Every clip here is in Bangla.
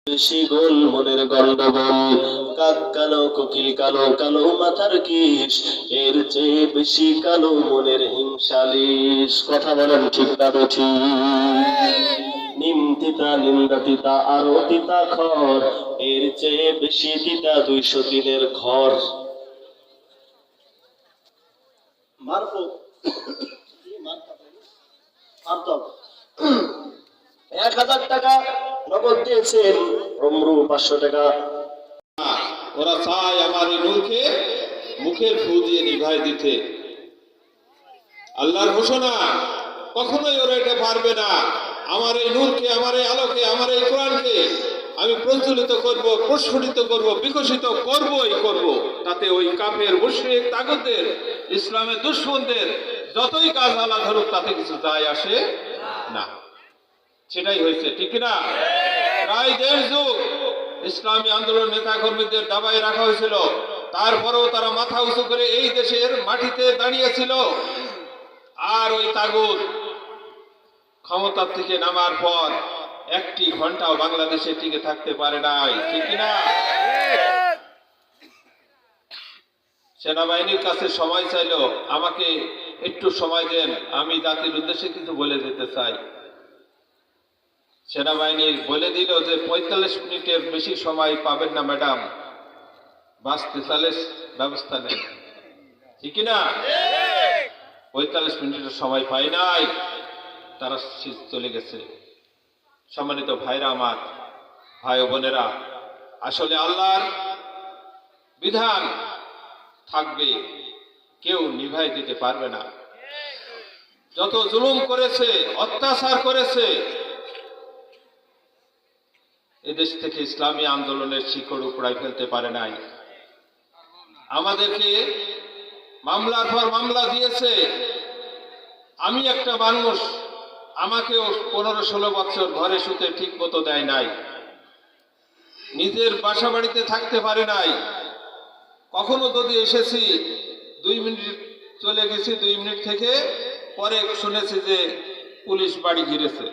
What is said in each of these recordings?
বেশি গোল মনের গন্ডগোল, কাক কালো কোকিল কালো, কালো মাথার কিস, এর চেয়ে বেশি কালো মনের হিংসালিশ। কথা বলেন ঠিক না বেঠিক? নিম তিতা নিন্দা তিতা আরো তিতা খর, এর চেয়ে বেশি তিতা 203-এর ঘর। মারফো 1000 টাকা নগদ দিয়েছেন, অমরু 500 টাকা। ওরা চায় আমার এই নূরকে মুখের ফু দিয়ে নিভাই দিতে। আল্লাহর ঘোষণা, কখনোই ওরা এটা পারবে না। আমার এই নূরকে, আমার এই আলোকে, আমার এই কোরআনকে আমি প্রজ্বলিত করব, প্রস্ফুটিত করব, বিকশিত করবই করব। তাতে ওই কাফের মুশরিক তাগুতদের, ইসলামের দুশমনদের যতই কাজ আলা ধরুক তাতে কিছু যায় আসে না। সেটাই হয়েছে, ঠিক না? প্রায় 1.5 যুগ ইসলামী আন্দোলন নেতা কর্মীদের দাবায় রাখা হয়েছিল, তারপরেও তারা মাথা উঁচু করে এই দেশের মাটিতে দাঁড়িয়েছিল। আর ওই তাগুত ক্ষমতার থেকে নামার পর 1 ঘন্টাও বাংলাদেশে টিকে থাকতে পারে নাই, ঠিক না? সেনাবাহিনীর কাছে সময় চাইলো, আমাকে একটু সময় দেন, আমি জাতির উদ্দেশ্যে কিছু বলে দিতে চাই। সেনাবাহিনীর বলে দিল যে 45 মিনিটের বেশি সময় পাবেন না ম্যাডাম, বাঁচতে চাইলে ব্যবস্থা নেন, ঠিক না? 45 মিনিটের সময় পাই নাই, তারা চলে গেছে। সম্মানিত ভাইরা আমার, ভাই ও বোনেরা, আসলে আল্লাহর বিধান থাকবে, কেউ নিভাই দিতে পারবে না। যত জুলুম করেছে, অত্যাচার করেছে, এদেশ থেকে ইসলামী আন্দোলনের শিকড় উপড়াই ফেলতে পারে নাই। আমাদেরকে মামলার পর মামলা দিয়েছে। আমি একটা মানুষ, আমাকেও 15-16 বছর ঘরে শুতে ঠিক মতো দেয় নাই, নিজের বাসা বাড়িতে থাকতে পারে নাই। কখনো যদি এসেছি 2 মিনিট চলে গেছি, 2 মিনিট থেকে পরে শুনেছি যে পুলিশ বাড়ি ঘিরেছে।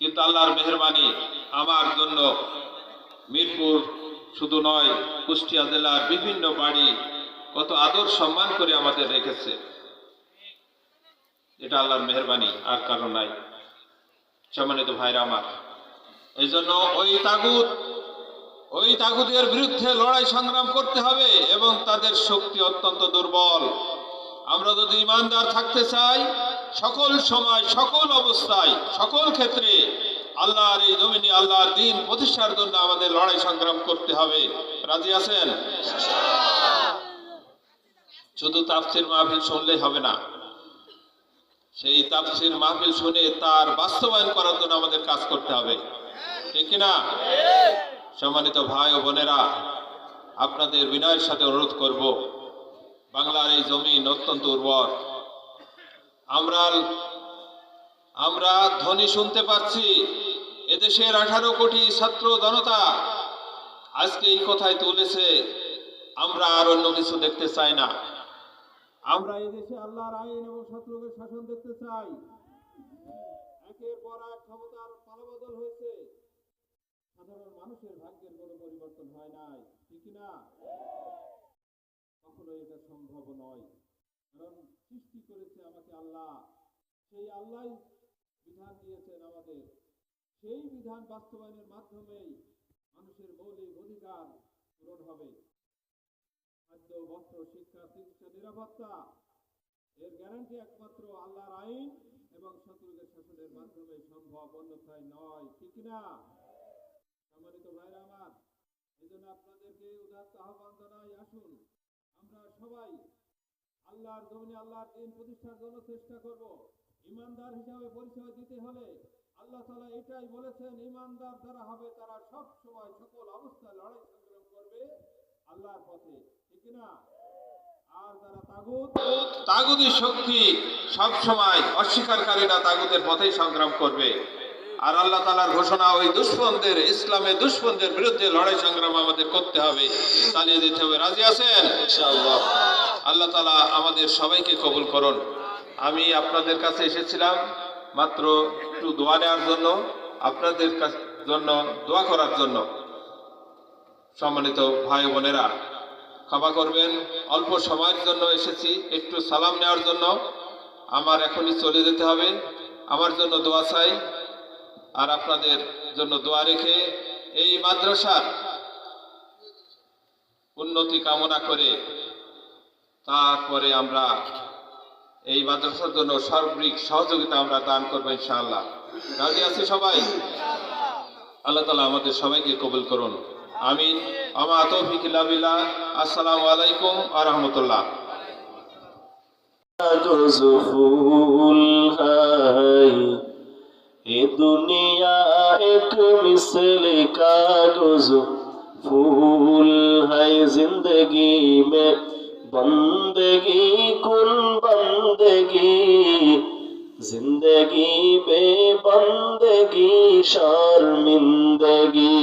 কিন্তু আল্লাহর মেহেরবানি, আমার জন্য মিরপুর শুধু নয়, কুষ্টিয়া জেলার বিভিন্ন বাড়ি কত আদর সম্মান করে আমাদের রেখেছে। এটা আল্লাহর মেহেরবানি, আর কারণ নাই। সম্মানিত ভাইরা আমার, এই জন্য ওই তাগুতের বিরুদ্ধে লড়াই সংগ্রাম করতে হবে, এবং তাদের শক্তি অত্যন্ত দুর্বল। আমরা যদি ইমানদার থাকতে চাই, সকল সময়, সকল অবস্থায়, সকল ক্ষেত্রে আল্লাহর এই জমিনে আল্লাহর দ্বীন প্রতিষ্ঠার জন্য আমাদের লড়াই সংগ্রাম করতে হবে। রাজি আছেন? শুধু তাফসীর মাহফিল শুনলেই হবে না, সেই তাফসীর মাহফিল শুনে তার বাস্তবায়ন করার জন্য আমাদের কাজ করতে হবে, ঠিক না? সম্মানিত ভাই ও বোনেরা, আপনাদের বিনয়ের সাথে অনুরোধ করব, বাংলার এই জমিন অত্যন্ত উর্বর। আমরা ধ্বনি শুনতে পাচ্ছি, এদেশের 18 কোটি ছাত্র জনতা আজকে এই কথাই তুলেছে, আমরা আর অন্য কিছু দেখতে চাই না। আমরা এই দেশে আল্লাহর আইন এবং সত্যের শাসন দেখতে চাই। একের পর এক ক্ষমতার পালাবদল হয়েছে, সাধারণ মানুষের ভাগ্যের কোনো পরিবর্তন হয় নাই, ঠিক না? কখনো এটা সম্ভব নয়, কারণ সৃষ্টি করেছে আমাকে আল্লাহ। সেই আল্লাহ বিধান দিয়েছেন আমাদের, সেই বিধান বাস্তবায়নের মাধ্যমেই মানুষের মৌলিক অধিকার পূরণ হবে। খাদ্য, বস্ত্র, শিক্ষা, চিকিৎসা, নিরাপত্তা, এর গ্যারান্টি একমাত্র আল্লাহর আইন এবং শত্রুদের শাসনের মাধ্যমে সম্ভব, অন্যথায় নয়, ঠিক না? সম্মানিত ভাইরা আমার, এই জন্য আপনাদেরকে উদাত্ত আহ্বান জানাই, আসুন আমরা সবাই আল্লাহর জমিনে আল্লাহর দ্বীন প্রতিষ্ঠার জন্য চেষ্টা করব। ইমানদার হিসাবে পরিচয় দিতে হলে আল্লাহ তাআলা এটাই বলেছেন, ইমানদার যারা হবে তারা সব সময় সকল অবস্থায় লড়াই সংগ্রাম করবে আল্লাহর পথে, ঠিক না? আর যারা তাগুতি শক্তি সব সময় অস্বীকারীরা তাগুতের পথেই সংগ্রাম করবে। আর আল্লাহ তাআলার ঘোষণা, ওই দুশমনদের, ইসলামের দুশমনদের বিরুদ্ধে লড়াই সংগ্রাম আমাদের করতে হবে, চালিয়ে দিতে হবে। রাজি আছেন? ইনশাআল্লাহ। আল্লাহ তাআলা আমাদের সবাইকে কবুল করুন। আমি আপনাদের কাছে এসেছিলাম মাত্র একটু দোয়া নেওয়ার জন্য। আপনাদের কাছে জন্য দোয়া করার জন্য। সম্মানিত ভাই বোনেরা, ক্ষমা করবেন, অল্প সময়ের জন্য এসেছি একটু সালাম নেওয়ার জন্য। আমার এখনই চলে যেতে হবে। আমার জন্য দোয়া চাই, আর আপনাদের জন্য দোয়া রেখে এই মাদ্রাসার উন্নতি কামনা করে তারপরে আমরা এই মাদ্রাসার জন্য সার্বিক সহযোগিতা আমরা দান করবো ইনশাআল্লাহ। রাজি আছি সবাই? আল্লাহ তাআলা আমাদের সবাইকে কবুল করুন, আমিন। আমা তৌফিক ইল্লা বিল্লাহ। আসসালামু আলাইকুম ওয়া রাহমাতুল্লাহ। कागज फूल है ये दुनिया एक मिसल कागज फूल है जिंदगी में बंदगी कुन बंदगी जिंदगी में बंदगी शर्मिंदगी